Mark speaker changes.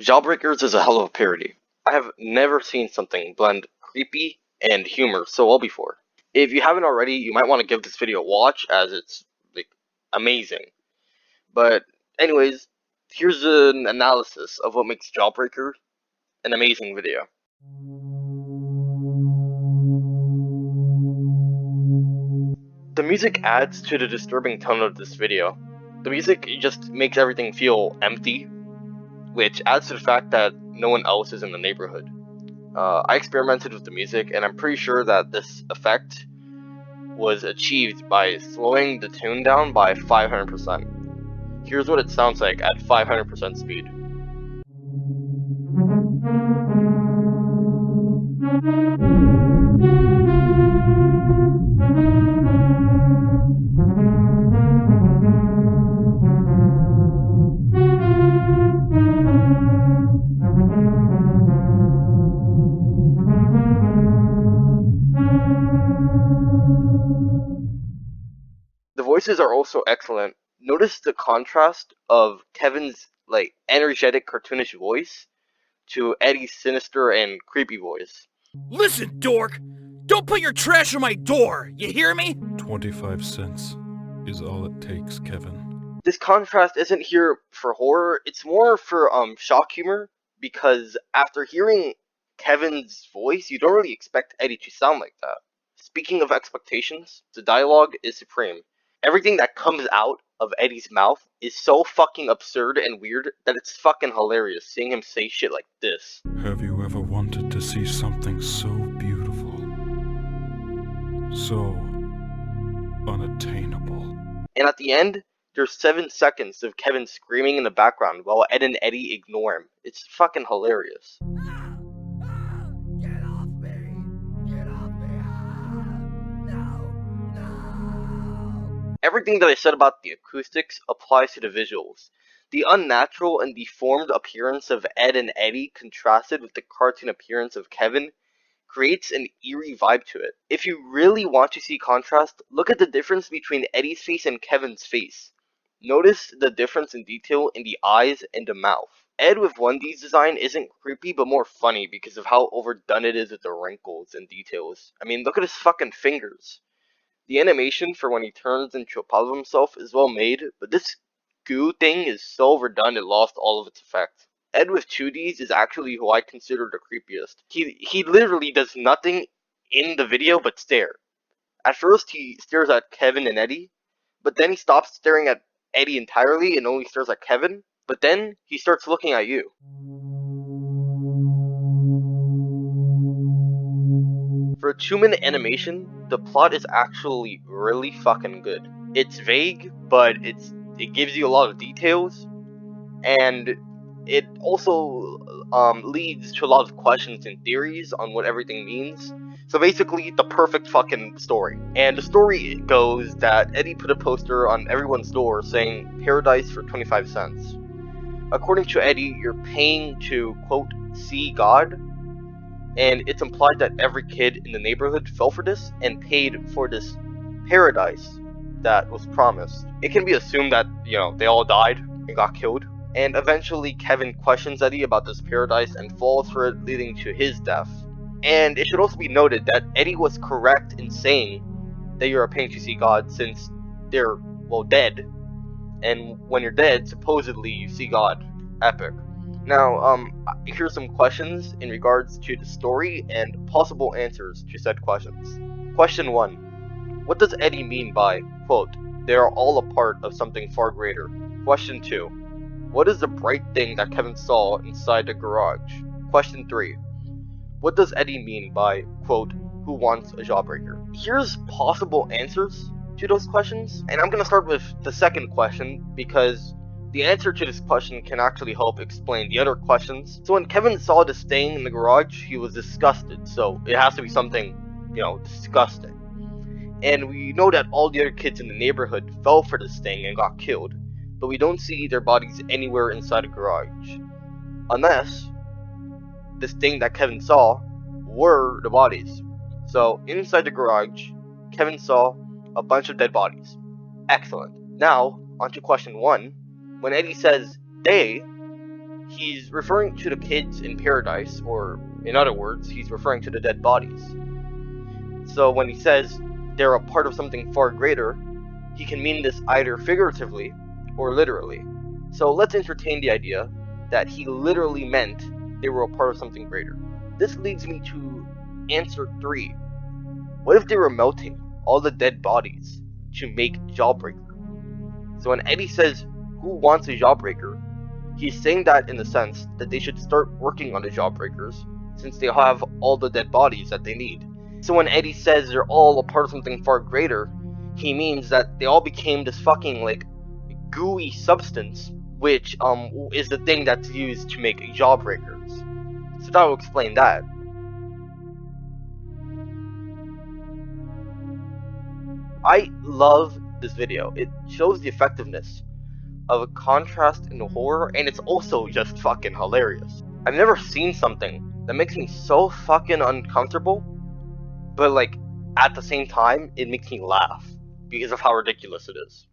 Speaker 1: Jawbreakers is a hell of a parody. I have never seen something blend creepy and humor so well before. If you haven't already, you might want to give this video a watch as it's like amazing. But anyways, here's an analysis of what makes Jawbreaker an amazing video. The music adds to the disturbing tone of this video. The music just makes everything feel empty, which adds to the fact that no one else is in the neighborhood. I experimented with the music, and I'm pretty sure that this effect was achieved by slowing the tune down by 500%. Here's what it sounds like at 500% speed. The voices are also excellent. Notice the contrast of Kevin's energetic cartoonish voice to Eddie's sinister and creepy voice.
Speaker 2: Listen, dork! Don't put your trash on my door, you hear me?
Speaker 3: 25 cents is all it takes, Kevin.
Speaker 1: This contrast isn't here for horror, it's more for shock humor, because after hearing Kevin's voice, you don't really expect Eddie to sound like that. Speaking of expectations, the dialogue is supreme. Everything that comes out of Eddie's mouth is so fucking absurd and weird that it's fucking hilarious seeing him say shit like this.
Speaker 3: Have you ever wanted to see something so beautiful? So unattainable?
Speaker 1: And at the end, there's 7 seconds of Kevin screaming in the background while Ed and Eddie ignore him. It's fucking hilarious.
Speaker 2: Get off me! Get off me! No!
Speaker 1: Everything that I said about the acoustics applies to the visuals. The unnatural and deformed appearance of Ed and Eddie contrasted with the cartoon appearance of Kevin creates an eerie vibe to it. If you really want to see contrast, look at the difference between Eddie's face and Kevin's face. Notice the difference in detail in the eyes and the mouth. Ed with 1D's design isn't creepy but more funny because of how overdone it is with the wrinkles and details. I mean, look at his fucking fingers. The animation for when he turns into a part of himself is well made, but this goo thing is so overdone it lost all of its effect. Ed with 2Ds is actually who I consider the creepiest. He literally does nothing in the video but stare. At first he stares at Kevin and Eddie, but then he stops staring at Eddie entirely and only stares at Kevin, but then he starts looking at you. For a 2-minute animation, the plot is actually really fucking good. It's vague, but it gives you a lot of details, and it also leads to a lot of questions and theories on what everything means. So basically, the perfect fucking story. And the story goes that Eddie put a poster on everyone's door saying paradise for 25 cents. According to Eddie, you're paying to, quote, see God, and it's implied that every kid in the neighborhood fell for this and paid for this paradise that was promised. It can be assumed that, they all died and got killed, and eventually Kevin questions Eddie about this paradise and falls for it, leading to his death. And it should also be noted that Eddie was correct in saying that you are paying to see God, since they're, dead, and when you're dead, supposedly you see God. Epic. Now, here's some questions in regards to the story and possible answers to said questions. Question 1. What does Eddie mean by, quote, they are all a part of something far greater? Question 2. What is the bright thing that Kevin saw inside the garage? Question 3. What does Eddie mean by, quote, who wants a jawbreaker? Here's possible answers to those questions, and I'm gonna start with the second question because the answer to this question can actually help explain the other questions. So when Kevin saw the stain in the garage, he was disgusted, so it has to be something, disgusting. And we know that all the other kids in the neighborhood fell for this thing and got killed, but we don't see their bodies anywhere inside the garage. Unless this thing that Kevin saw were the bodies. So inside the garage, Kevin saw a bunch of dead bodies. Excellent. Now, on to question 1. When Eddie says they, he's referring to the kids in paradise, or in other words, he's referring to the dead bodies. So when he says they're a part of something far greater, he can mean this either figuratively or literally. So let's entertain the idea that he literally meant they were a part of something greater. This leads me to answer 3. What if they were melting all the dead bodies to make Jawbreaker? So when Eddie says, "Who wants a Jawbreaker?" he's saying that in the sense that they should start working on the Jawbreakers, since they have all the dead bodies that they need. So when Eddie says they're all a part of something far greater, he means that they all became this fucking, like, gooey substance, which is the thing that's used to make Jawbreakers. So that will explain that. I love this video. It shows the effectiveness of a contrast in horror, and it's also just fucking hilarious. I've never seen something that makes me so fucking uncomfortable, but like at the same time, it makes me laugh because of how ridiculous it is.